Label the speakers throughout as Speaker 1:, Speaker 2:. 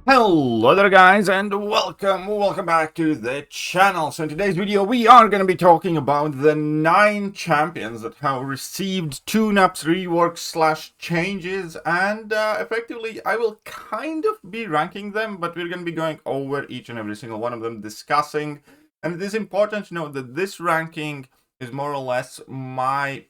Speaker 1: Hello there guys, and welcome back to the channel. So in today's video we are going to be talking about the 9 champions that have received tune-ups, reworks / changes, and effectively I will kind of be ranking them, but we're going to be going over each and every single one of them, discussing. And it is important to note that this ranking is more or less my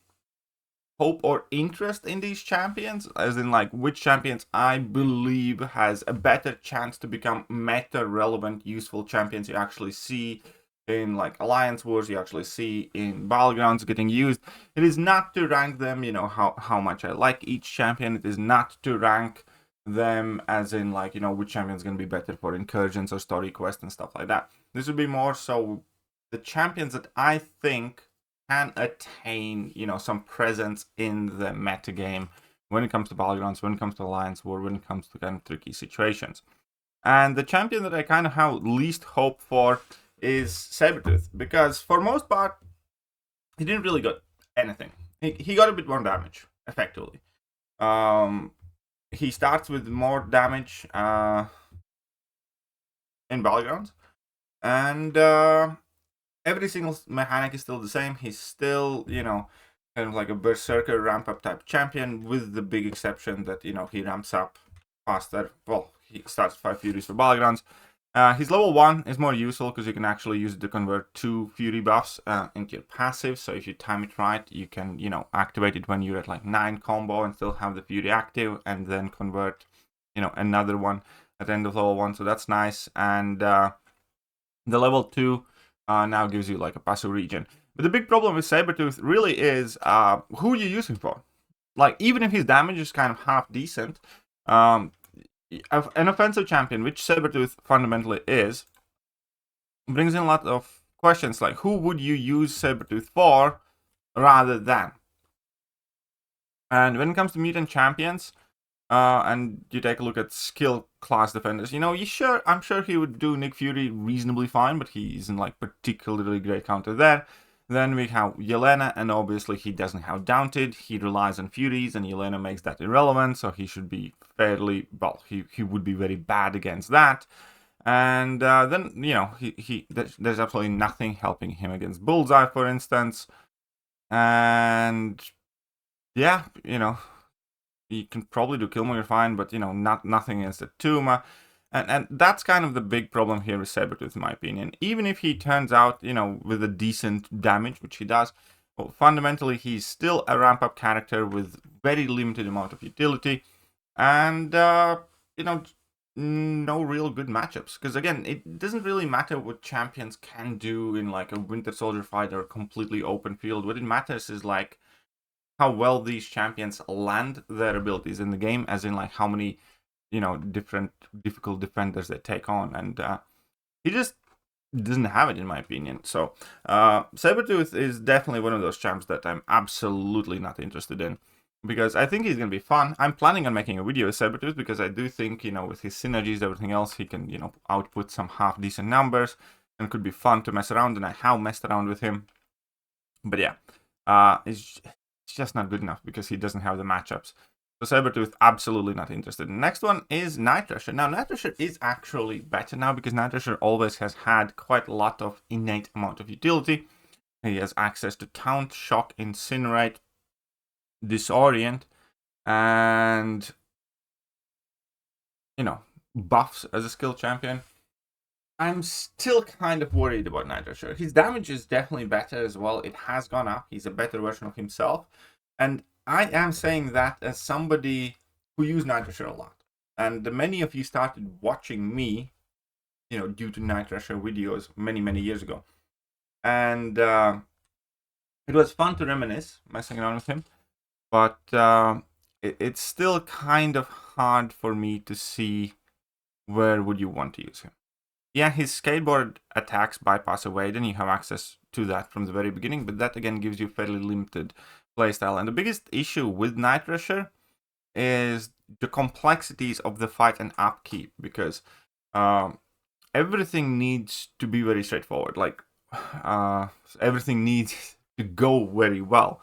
Speaker 1: hope or interest in these champions, as in like which champions I believe has a better chance to become meta relevant, useful champions you actually see in like Alliance Wars, you actually see in Battlegrounds getting used. It is not to rank them, you know, how much I like each champion. It is not to rank them as in like, you know, which champion is going to be better for incursions or story quests and stuff like that. This would be more so the champions that I think can attain, you know, some presence in the meta game when it comes to Battlegrounds, when it comes to Alliance War, when it comes to kind of tricky situations. And the champion that I kind of have least hope for is Sabertooth, because for most part, he didn't really get anything. He got a bit more damage, effectively. He starts with more damage in Battlegrounds, and every single mechanic is still the same. He's still, you know, kind of like a berserker ramp up type champion, with the big exception that, you know, he ramps up faster. Well, he starts 5 Furies for Battlegrounds. His level 1 is more useful because you can actually use it to convert 2 Fury buffs into your passive. So if you time it right, you can, you know, activate it when you're at like 9 combo and still have the Fury active, and then convert, you know, another one at the end of level 1. So that's nice. And the level 2 now gives you like a passive regen. But the big problem with Sabertooth really is who you use him for. Like, even if his damage is kind of half decent, an offensive champion, which Sabertooth fundamentally is, brings in a lot of questions like, who would you use Sabertooth for rather than? And when it comes to mutant champions, and you take a look at skill class defenders, you know, I'm sure he would do Nick Fury reasonably fine, but he isn't like particularly great counter there. Then we have Yelena, and obviously he doesn't have Daunted. He relies on Furies, and Yelena makes that irrelevant, so he should be fairly, well, he would be very bad against that. And then, you know, there's absolutely nothing helping him against Bullseye, for instance. And yeah, you know, you can probably do Killmonger fine, but, you know, nothing against the Tuma. And that's kind of the big problem here with Sabertooth, in my opinion. Even if he turns out, you know, with a decent damage, which he does, well, fundamentally he's still a ramp-up character with very limited amount of utility. And, you know, no real good matchups. Because, again, it doesn't really matter what champions can do in, like, a Winter Soldier fight or a completely open field. What it matters is, like, how well these champions land their abilities in the game, as in like how many, you know, different difficult defenders they take on, and he just doesn't have it, in my opinion. So Sabertooth is definitely one of those champs that I'm absolutely not interested in, because I think he's gonna be fun. I'm planning on making a video with Sabertooth because I do think, you know, with his synergies, everything else, he can, you know, output some half decent numbers, and it could be fun to mess around, and I have messed around with him. But yeah, it's just not good enough because he doesn't have the matchups. So Sabertooth, absolutely not interested. Next one is Nightcrusher. Now, Nightcrusher is actually better now because Nightcrusher always has had quite a lot of innate amount of utility. He has access to Taunt, Shock, Incinerate, Disorient, and, you know, buffs as a skill champion. I'm still kind of worried about Nightcrusher. His damage is definitely better as well. It has gone up. He's a better version of himself. And I am saying that as somebody who used Nightcrusher a lot. And many of you started watching me, you know, due to Nightcrusher videos many years ago. And it was fun to reminisce, messing around with him. But it's still kind of hard for me to see where would you want to use him. Yeah, his skateboard attacks bypass away, then you have access to that from the very beginning, but that again gives you fairly limited playstyle. And the biggest issue with Nightcrusher is the complexities of the fight and upkeep, because everything needs to be very straightforward. Like, everything needs to go very well.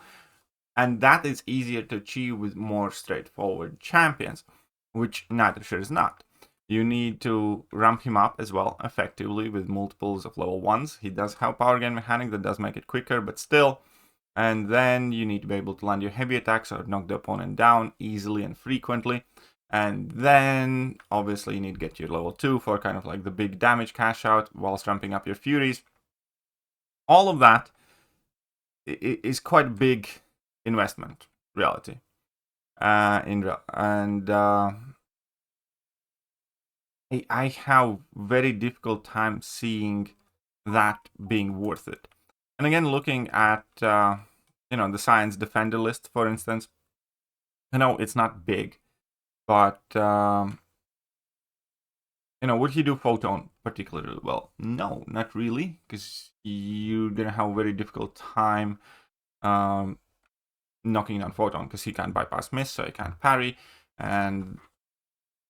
Speaker 1: And that is easier to achieve with more straightforward champions, which Nightcrusher is not. You need to ramp him up as well effectively with multiples of level 1s. He does have power gain mechanic that does make it quicker, but still. And then you need to be able to land your heavy attacks or knock the opponent down easily and frequently. And then obviously you need to get your level 2 for kind of like the big damage cash out whilst ramping up your furies. All of that is quite a big investment, reality. I have very difficult time seeing that being worth it. And again, looking at the Science Defender list, for instance, I know it's not big, but would he do Photon particularly well? No, not really, because you're gonna have a very difficult time knocking down Photon, because he can't bypass miss, so he can't parry, and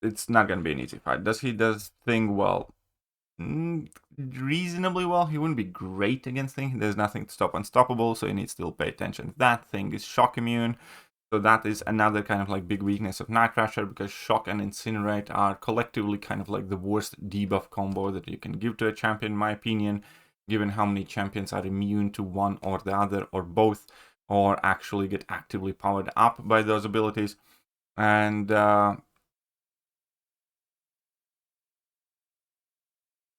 Speaker 1: it's not gonna be an easy fight. Does he Thing well? Reasonably well. He wouldn't be great against Thing. There's nothing to stop Unstoppable, so you need to still pay attention. That Thing is shock immune, so that is another kind of like big weakness of Nightcrusher, because Shock and Incinerate are collectively kind of like the worst debuff combo that you can give to a champion, in my opinion, given how many champions are immune to one or the other, or both, or actually get actively powered up by those abilities. And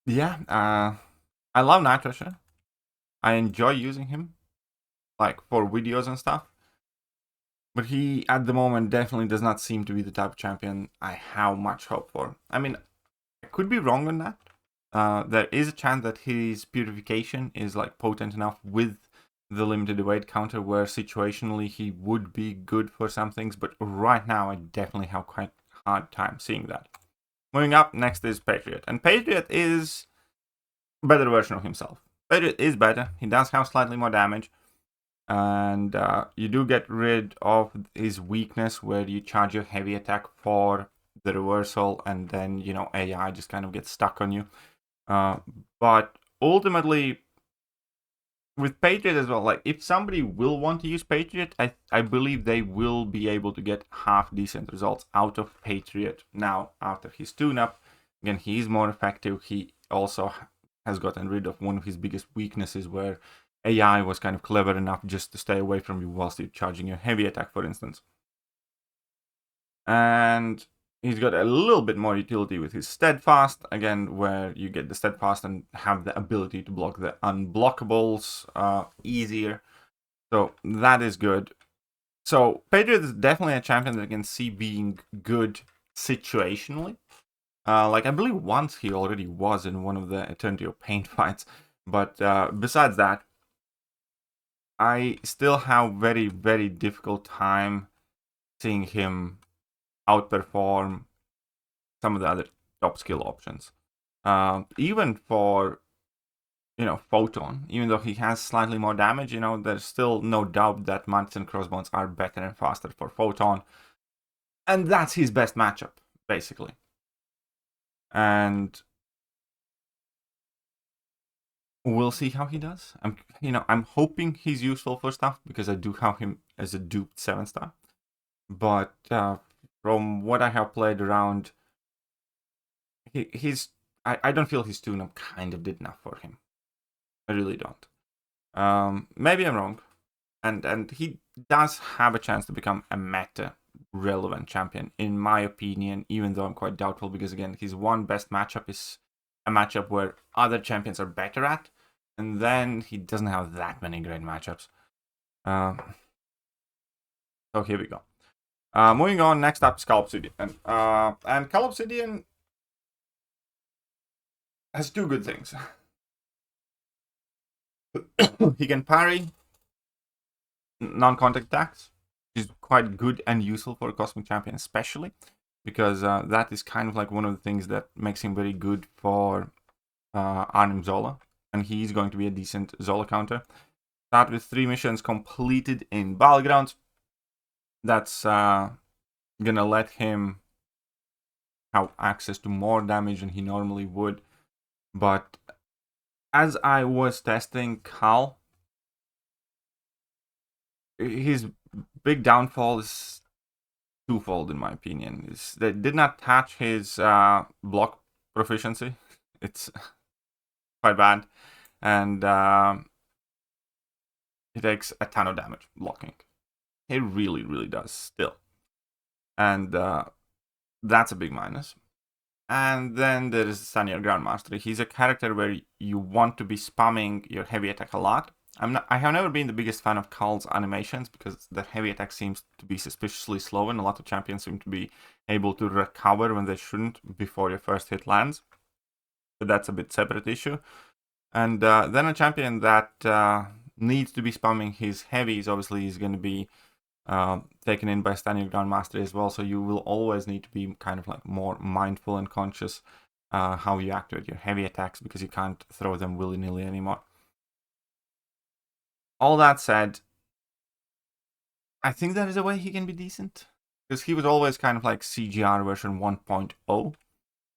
Speaker 1: yeah, I love Nightcrusher. I enjoy using him, like for videos and stuff. But he, at the moment, definitely does not seem to be the type of champion I have much hope for. I mean, I could be wrong on that. There is a chance that his purification is like potent enough with the limited evade counter where situationally he would be good for some things. But right now, I definitely have quite a hard time seeing that. Moving up, next is Patriot. And Patriot is a better version of himself. Patriot is better. He does have slightly more damage. And you do get rid of his weakness where you charge your heavy attack for the reversal, and then AI just kind of gets stuck on you. But ultimately, with Patriot as well, like if somebody will want to use Patriot, I believe they will be able to get half decent results out of Patriot now after his tune-up. Again, he is more effective. He also has gotten rid of one of his biggest weaknesses where AI was kind of clever enough just to stay away from you whilst you're charging your heavy attack, for instance. And he's got a little bit more utility with his Steadfast, again, where you get the Steadfast and have the ability to block the unblockables easier. So that is good. So Patriot is definitely a champion that I can see being good situationally. Like I believe once he already was in one of the Eternity of Pain fights. But besides that, I still have very, very difficult time seeing him outperform some of the other top skill options. Even for, Photon, even though he has slightly more damage, there's still no doubt that Mantis and Crossbones are better and faster for Photon. And that's his best matchup, basically. And we'll see how he does. I'm hoping he's useful for stuff because I do have him as a duped 7-star. But from what I have played around, I don't feel his tune-up kind of did enough for him. I really don't. Maybe I'm wrong. And he does have a chance to become a meta relevant champion, in my opinion, even though I'm quite doubtful because, again, his one best matchup is a matchup where other champions are better at, and then he doesn't have that many great matchups. So here we go. Moving on, next up is Calobsidian. And Calobsidian has two good things. He can parry non-contact attacks, which is quite good and useful for a Cosmic Champion especially, because that is kind of like one of the things that makes him very good for Arnim Zola, and he's going to be a decent Zola counter. Start with 3 missions completed in Battlegrounds. That's gonna let him have access to more damage than he normally would. But as I was testing Cal, his big downfall is twofold in my opinion. They did not touch his block proficiency. It's quite bad, and he takes a ton of damage blocking. He really, really does still, and that's a big minus. And then there is Sanya Ground Mastery. He's a character where you want to be spamming your heavy attack a lot. I have never been the biggest fan of Carl's animations because the heavy attack seems to be suspiciously slow, and a lot of champions seem to be able to recover when they shouldn't before your first hit lands. But that's a bit separate issue. And then a champion that needs to be spamming his heavies obviously is going to be taken in by Standing Ground Mastery as well. So you will always need to be kind of like more mindful and conscious how you activate your heavy attacks because you can't throw them willy-nilly anymore. All that said, I think there is a way he can be decent. Because he was always kind of like CGR version 1.0.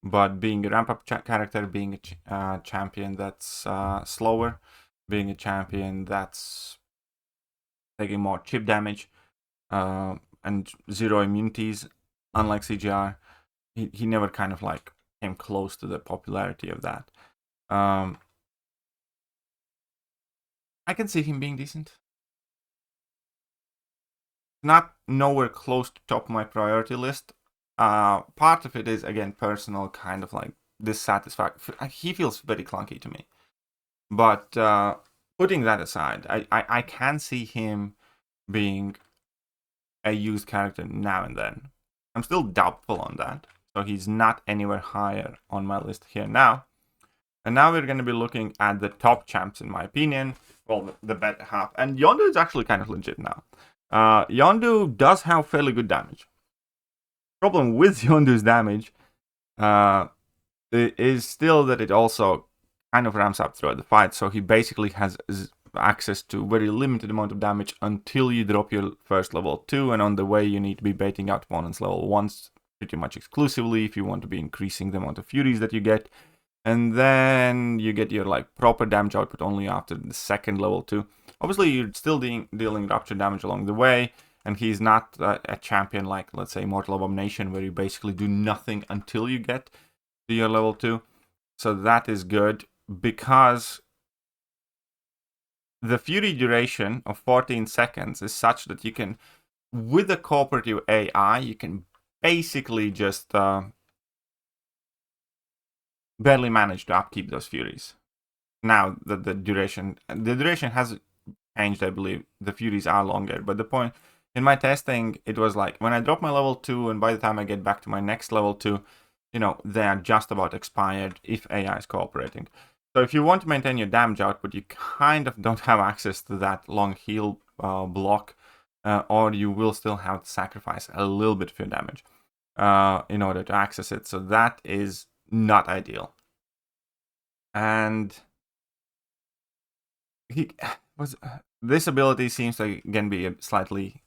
Speaker 1: But being a ramp-up character, being a champion that's slower, being a champion that's taking more chip damage, and zero immunities, unlike CGR, he never kind of like came close to the popularity of that. I can see him being decent. Not nowhere close to top of my priority list. Part of it is, again, personal, kind of like dissatisfaction. He feels very clunky to me. But putting that aside, I can see him being a used character now and then. I'm still doubtful on that. So he's not anywhere higher on my list here now. And now we're going to be looking at the top champs, in my opinion. Well, the better half. And Yondu is actually kind of legit now. Yondu does have fairly good damage. Problem with Yondu's damage is still that it also kind of ramps up throughout the fight. So he basically has access to very limited amount of damage until you drop your first level 2. And on the way, you need to be baiting out opponents level 1s pretty much exclusively if you want to be increasing the amount of furies that you get. And then you get your like proper damage output only after the second level 2. Obviously, you're still dealing rupture damage along the way, and he's not a champion like, let's say, Mortal Abomination, where you basically do nothing until you get to your level 2. So that is good, because the Fury duration of 14 seconds is such that you can, with the cooperative AI, you can basically just barely manage to upkeep those Furies. Now that the duration has changed, I believe. The Furies are longer, but the point in my testing, it was like when I drop my level 2 and by the time I get back to my next level 2, they are just about expired if AI is cooperating. So if you want to maintain your damage output, you kind of don't have access to that long heal block, or you will still have to sacrifice a little bit of your damage in order to access it. So that is not ideal. And this ability seems to again be slightly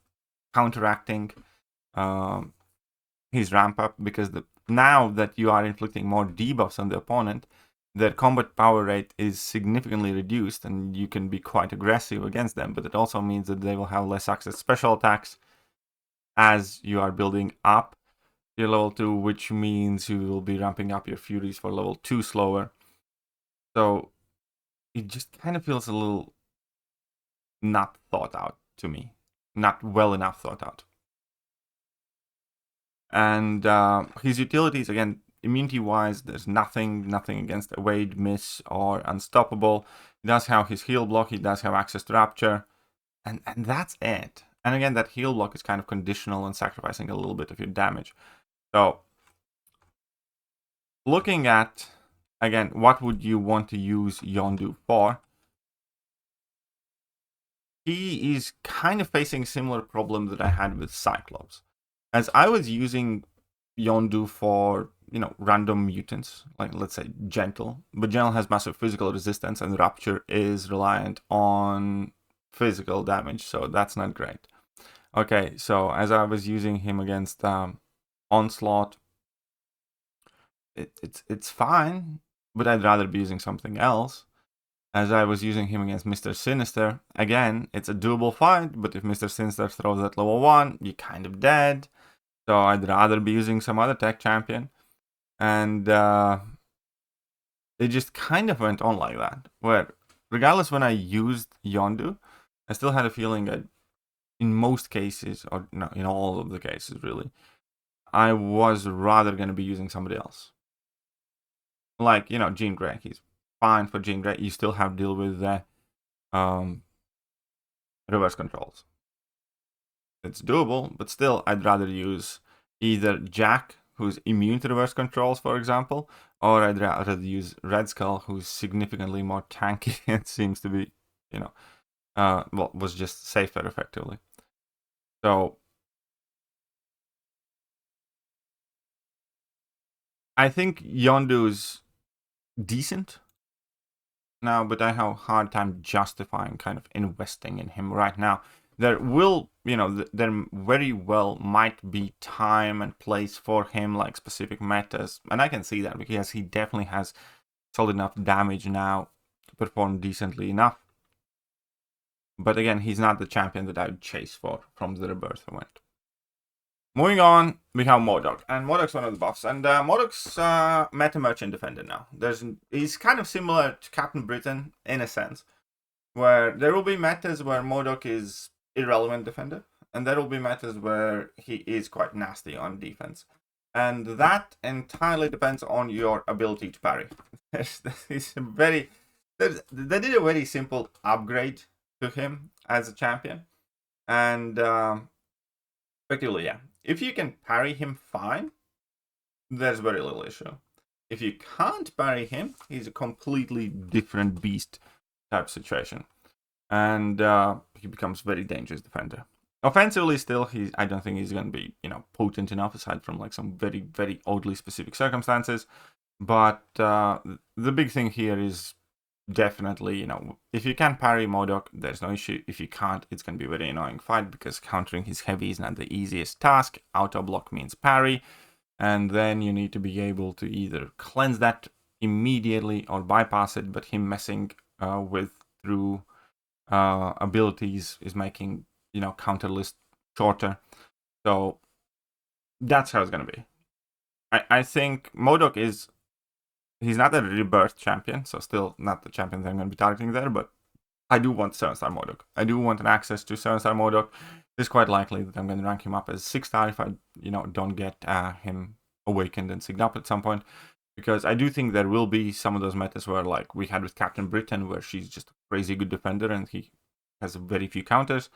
Speaker 1: counteracting his ramp up, because now that you are inflicting more debuffs on the opponent, their combat power rate is significantly reduced and you can be quite aggressive against them, but it also means that they will have less access to special attacks as you are building up your level 2, which means you will be ramping up your Furies for level 2 slower. So it just kind of feels a little not thought out to me. Not well enough thought out. And his utilities, again, immunity-wise, there's nothing against Evade, Miss, or Unstoppable. He does have his heal block, he does have access to Rapture, and that's it. And again, that heal block is kind of conditional on sacrificing a little bit of your damage. So, looking at, again, what would you want to use Yondu for? He is kind of facing a similar problem that I had with Cyclops. As I was using Yondu for, random mutants, like let's say Gentle, but Gentle has massive physical resistance and Rupture is reliant on physical damage, so that's not great. Okay, so as I was using him against Onslaught, it's fine, but I'd rather be using something else. As I was using him against Mr. Sinister, again, it's a doable fight, but if Mr. Sinister throws at level 1, you're kind of dead. So I'd rather be using some other tech champion. And it just kind of went on like that. Where, regardless when I used Yondu, I still had a feeling that in most cases, or no, in all of the cases really, I was rather going to be using somebody else. Like, Jean Grey. He's fine for Jean Grey. You still have to deal with the reverse controls. It's doable, but still, I'd rather use either Jack, who's immune to reverse controls, for example, or I'd rather use Red Skull, who's significantly more tanky and seems to be, was just safer effectively. So I think Yondu's decent now, but I have a hard time justifying kind of investing in him right now. There will, there very well might be time and place for him, like specific metas, and I can see that because he definitely has solid enough damage now to perform decently enough. But again, he's not the champion that I would chase for from the Rebirth event. Moving on, we have Modok, and Modok's one of the buffs, and Modok's meta merchant defender now. He's kind of similar to Captain Britain in a sense, where there will be metas where Modok is irrelevant defender, and there will be metas where he is quite nasty on defense, and that entirely depends on your ability to parry. They did a very simple upgrade to him as a champion, and effectively, yeah. If you can parry him fine, there's very little issue. If you can't parry him, he's a completely different beast type situation. And he becomes very dangerous defender. Offensively, still, I don't think he's going to be, potent enough, aside from like some very, very oddly specific circumstances. But the big thing here is definitely, if you can parry Modok, there's no issue. If you can't, it's going to be a very annoying fight because countering his heavy is not the easiest task. Auto block means parry, and then you need to be able to either cleanse that immediately or bypass it, but him messing through abilities is making, counter list shorter. So that's how it's going to be. I think Modok he's not a Rebirth champion, so still not the champion that I'm going to be targeting there, but I do want 7-star Modok. I do want an access to 7-star Modok. It's quite likely that I'm going to rank him up as 6-star if I, don't get him awakened and signed up at some point. Because I do think there will be some of those metas where, like we had with Captain Britain, where she's just a crazy good defender and he has very few counters.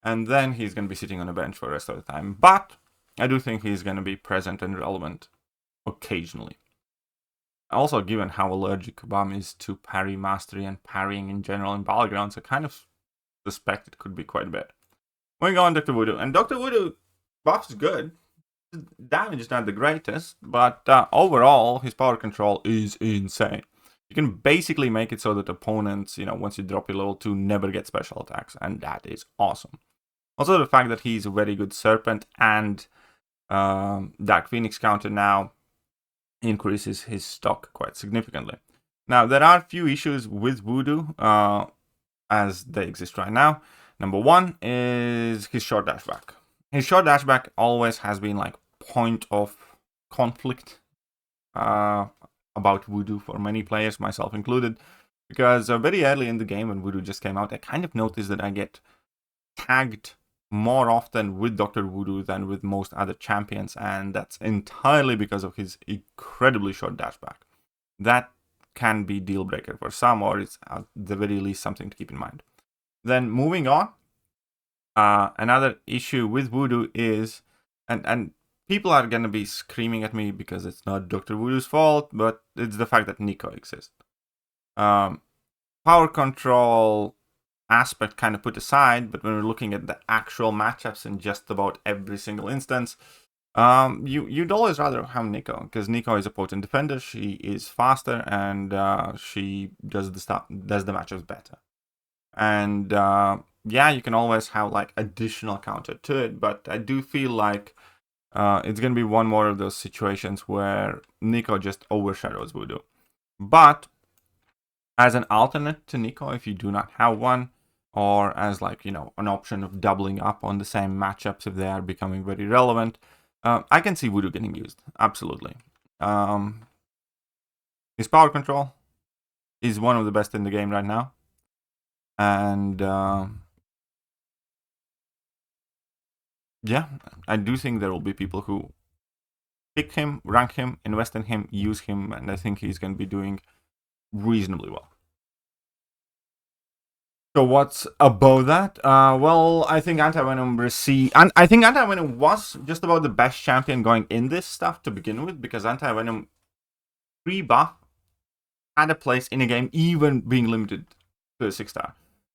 Speaker 1: And then he's going to be sitting on a bench for the rest of the time. But I do think he's going to be present and relevant occasionally. Also, given how allergic Bam is to parry mastery and parrying in general in Battlegrounds, I kind of suspect it could be quite a bit. Moving on, Dr. Voodoo. And Dr. Voodoo buff's good. His damage is not the greatest, but overall, his power control is insane. You can basically make it so that opponents, once you drop your level 2, never get special attacks, and that is awesome. Also, the fact that he's a very good Serpent and Dark Phoenix counter now increases his stock quite significantly. Now, there are a few issues with Voodoo as they exist right now. Number one is his short dashback. His short dashback always has been like point of conflict about Voodoo for many players, myself included, because very early in the game when Voodoo just came out, I kind of noticed that I get tagged more often with Dr. Voodoo than with most other champions, and that's entirely because of his incredibly short dashback. That can be deal breaker for some, or it's at the very least something to keep in mind. Then moving on, another issue with Voodoo is, and people are going to be screaming at me because it's not Dr. Voodoo's fault, but it's the fact that Nico exists. Power control aspect kind of put aside, but when we're looking at the actual matchups in just about every single instance, you'd always rather have Nico, because Nico is a potent defender, she is faster, and she does the matchups better. And yeah, you can always have like additional counter to it, but I do feel like it's going to be one more of those situations where Nico just overshadows Voodoo. But as an alternate to Nico, if you do not have one, or as like, an option of doubling up on the same matchups if they are becoming very relevant, I can see Voodoo getting used, absolutely. His power control is one of the best in the game right now. And yeah, I do think there will be people who pick him, rank him, invest in him, use him, and I think he's going to be doing reasonably well. So what's above that? Well, I think AntiVenom I think AntiVenom was just about the best champion going in this stuff to begin with, because AntiVenom pre-buff had a place in a game, even being limited to a 6-star.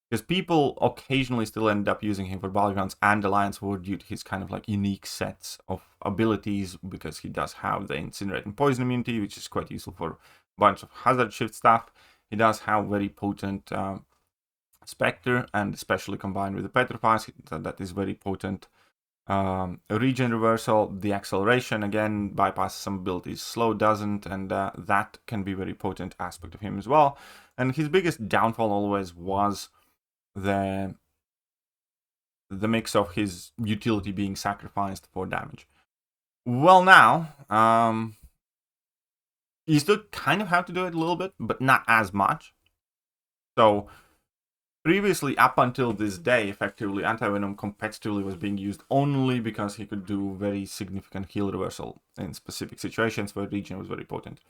Speaker 1: Because people occasionally still end up using him for Battlegrounds and Alliance War due to his kind of like unique sets of abilities, because he does have the Incinerate and Poison immunity, which is quite useful for a bunch of hazard shift stuff. He does have very potent Spectre, and especially combined with the Petrifies, that is very potent. Regen reversal, the acceleration again bypasses some abilities, slow doesn't, and that can be very potent aspect of him as well. And his biggest downfall always was the mix of his utility being sacrificed for damage. Well, now you still kind of have to do it a little bit, but not as much. So previously, up until this day, effectively, AntiVenom competitively was being used only because he could do very significant heal reversal in specific situations where regen was very potent.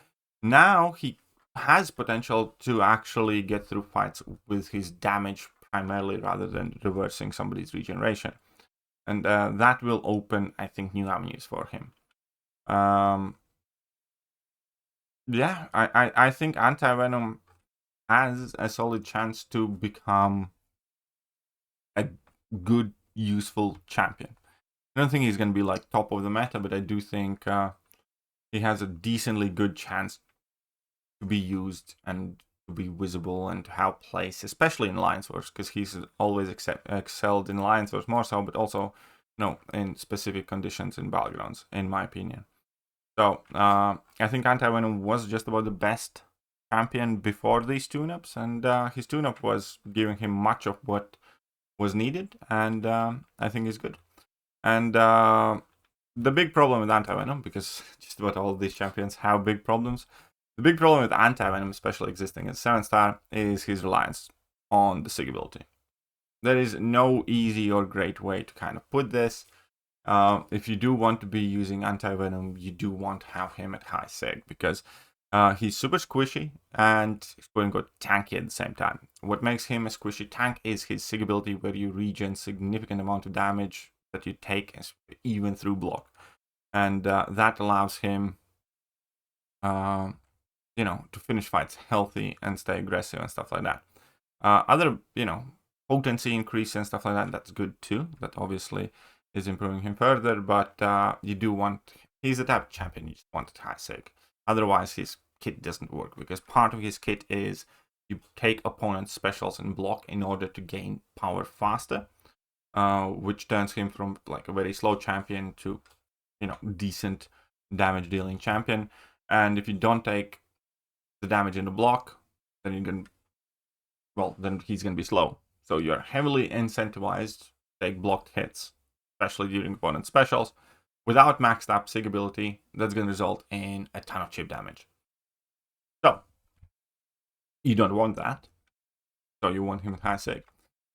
Speaker 1: Now he has potential to actually get through fights with his damage primarily, rather than reversing somebody's regeneration. And that will open, I think, new avenues for him. Yeah, I think AntiVenom has a solid chance to become a good, useful champion. I don't think he's going to be like top of the meta, but I do think he has a decently good chance to be used and to be visible and to have place, especially in Alliance Wars, because he's always excelled in Alliance Wars more so, but also in specific conditions in Battlegrounds, in my opinion. So I think AntiVenom was just about the best champion before these tune-ups, and his tune-up was giving him much of what was needed, and I think he's good. And the big problem with AntiVenom, because just about all of these champions have big problems, the big problem with AntiVenom, especially existing as 7-star, is his reliance on the SIG ability. There is no easy or great way to kind of put this. If you do want to be using AntiVenom, you do want to have him at high SIG, because he's super squishy and he's going to go tanky at the same time. What makes him a squishy tank is his SIG ability, where you regen significant amount of damage that you take even through block. And that allows him to finish fights healthy and stay aggressive and stuff like that. Other, potency increase and stuff like that, that's good too. That obviously is improving him further, but he's the type of champion you just want at high SIG. Otherwise, his kit doesn't work, because part of his kit is you take opponent's specials and block in order to gain power faster, which turns him from like a very slow champion to, decent damage dealing champion. And if you don't take the damage in the block, then then he's going to be slow. So you're heavily incentivized to take blocked hits, especially during opponent specials, without maxed up SIG ability. That's going to result in a ton of chip damage. So you don't want that. So you want him at high SIG.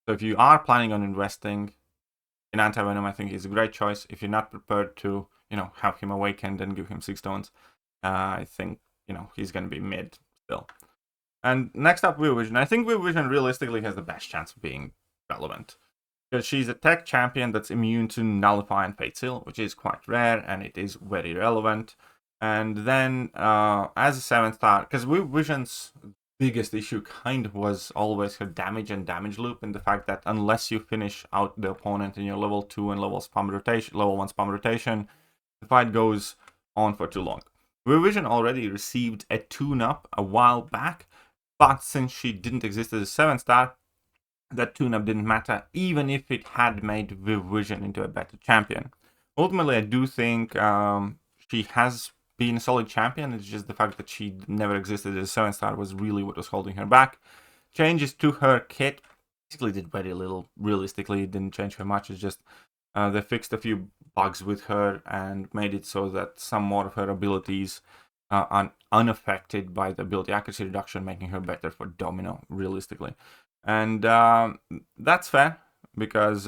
Speaker 1: So if you are planning on investing in AntiVenom, I think he's a great choice. If you're not prepared to, have him awakened and give him 6 stones, I think, he's going to be mid still. And next up, Weird Vision. I think Weird Vision realistically has the best chance of being relevant, because she's a tech champion that's immune to Nullify and Fate Seal, which is quite rare, and it is very relevant. And then as a 7-star, because Weird Vision's biggest issue kind of was always her damage and damage loop, and the fact that unless you finish out the opponent in your level 2 and level 1 spam rotation, the fight goes on for too long. Weird Vision already received a tune-up a while back, but since she didn't exist as a 7-star, that tune-up didn't matter, even if it had made Weird Vision into a better champion. Ultimately, I do think she has been a solid champion. It's just the fact that she never existed as a 7-star was really what was holding her back. Changes to her kit basically did very little. Realistically, it didn't change her much. It's just They fixed a few bugs with her and made it so that some more of her abilities are unaffected by the ability accuracy reduction, making her better for Domino, realistically. And that's fair, because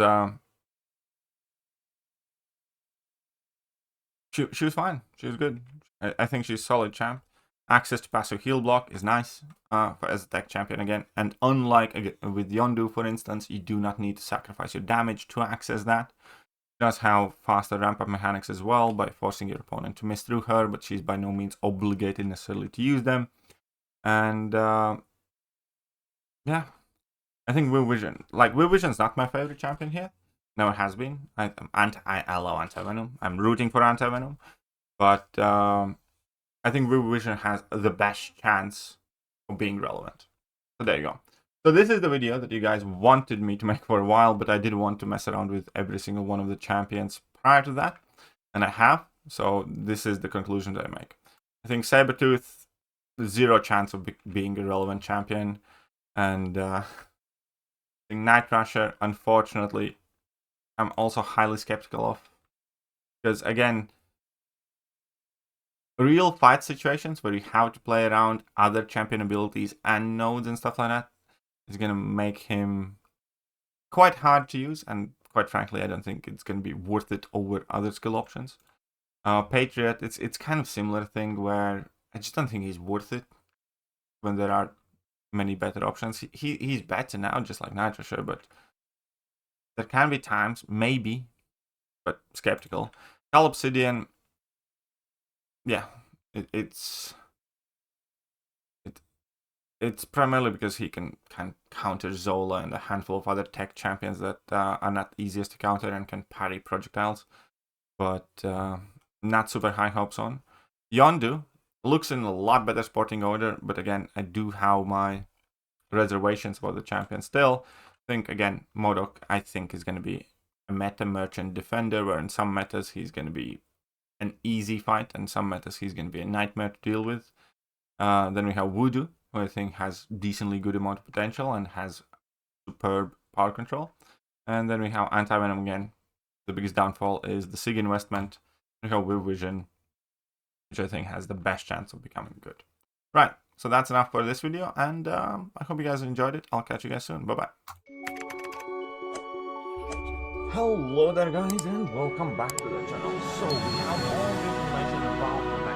Speaker 1: she was fine. She was good. I think she's solid champ. Access to passive heal block is nice as a tech champion again. And unlike with Yondu, for instance, you do not need to sacrifice your damage to access that. It does have faster ramp-up mechanics as well by forcing your opponent to miss through her, but she's by no means obligated necessarily to use them. And yeah, I think Will Vision. Like, Will Vision's not my favorite champion here. Never has been. I love AntiVenom. I'm rooting for AntiVenom. But I think Will Vision has the best chance of being relevant. So there you go. So this is the video that you guys wanted me to make for a while, but I did want to mess around with every single one of the champions prior to that. And I have. So this is the conclusion that I make. I think Sabertooth, zero chance of being a relevant champion. And I think Nightcrusher, unfortunately, I'm also highly skeptical of. Because again, real fight situations where you have to play around other champion abilities and nodes and stuff like that is going to make him quite hard to use. And quite frankly, I don't think it's going to be worth it over other skill options. Patriot, it's kind of similar thing where I just don't think he's worth it when there are many better options. He's better now, just like Nightcrusher, but there can be times, maybe, but skeptical. Obsidian, yeah, it's primarily because he can counter Zola and a handful of other tech champions that are not easiest to counter and can parry projectiles, but not super high hopes on. Yondu looks in a lot better sporting order, but again, I do have my reservations about the champion still. I think, again, Modok, I think, is going to be a meta merchant defender, where in some metas he's going to be an easy fight, and some metas he's going to be a nightmare to deal with. Then we have Voodoo, who I think has decently good amount of potential and has superb power control. And then we have AntiVenom again. The biggest downfall is the SIG investment. We have Will Vision, which I think has the best chance of becoming good. Right, so that's enough for this video, and I hope you guys enjoyed it. I'll catch you guys soon. Bye-bye. Hello there, guys, and welcome back to the channel. So we have all the information about the